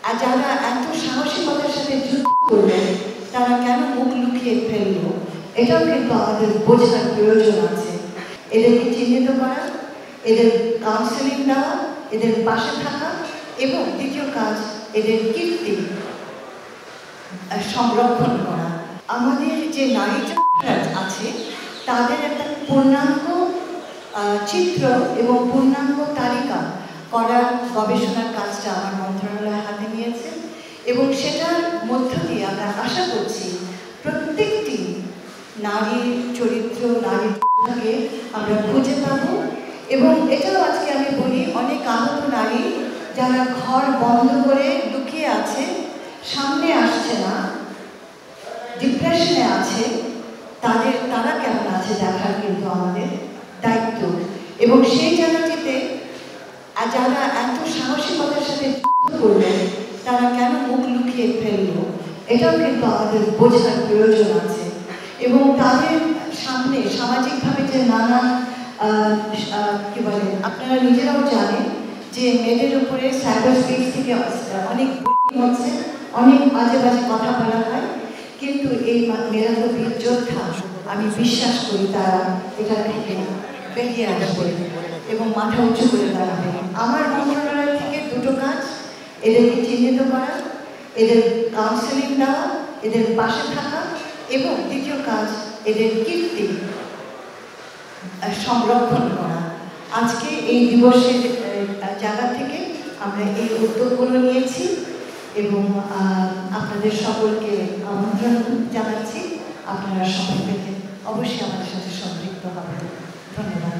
আর যারা এত সাহসিকতার সাথে যুদ্ধ করলেন তারা কেন মুখ লুকিয়ে ফেলল, এটাও কিন্তু আমাদের বোঝার প্রয়োজন আছে। এদেরকে চিহ্নিত করা, এদের কাউন্সেলিং দেওয়া, এদের পাশে থাকা এবং দ্বিতীয় কাজ এদের কীর্তি সংরক্ষণ করা। আমাদের যে নারী আছে তাদের একটা পূর্ণাঙ্গ চিত্র এবং পূর্ণাঙ্গ তালিকা করার গবেষণার কাজটা আমার মন্ত্রণালয় হাতে নিয়েছে এবং সেটার মধ্য দিয়ে আমরা আশা করছি প্রত্যেকটি নারীর চরিত্র, নারীকে আমরা খুঁজে পাব। এবং এটাও আজকে আমি বলি, অনেক আহত নারী যারা ঘর বন্ধ করে লুকিয়ে আছে, সামনে আসছে না, ডিপ্রেশনে আছে, তারা কেমন আছে দেখার কিন্তু আমাদের দায়িত্ব। এবং সেই জায়গাটিতে যারা এত সাহসিকতার সাথে যুদ্ধ করলেন তারা কেন মুখ লুকিয়ে ফেলল, এটাও কিন্তু আমাদের বোঝার প্রয়োজন আছে। এবং তাদের সামনে সামাজিকভাবে যে নানা কী বলে, আপনারা নিজেরাও জানেন যে মেয়েদের উপরে সাইবার স্পেস থেকে অনেক হচ্ছে, অনেক বাজে বাজে কথা বলা হয়, কিন্তু এই মেয়েরা তো বীর যোদ্ধা। আমি বিশ্বাস করি তারা এটা থেকে বেরিয়ে আসবে এবং মাথা উঁচু করে দাঁড়াবে। আমার মন্ত্রণালয় থেকে দুটো কাজ, এদেরকে চিহ্নিত করা, এদের কাউন্সেলিং দেওয়া, এদের পাশে থাকা এবং দ্বিতীয় কাজ এদের কীর্তি সংরক্ষণ করা। আজকে এই দিবসের জায়গা থেকে আমরা এই উদ্যোগগুলো নিয়েছি এবং আপনাদের সকলকে আমন্ত্রণ জানাচ্ছি। আপনারা সময় পেতে অবশ্যই আমাদের সাথে সম্পৃক্ত হবেন। ধন্যবাদ।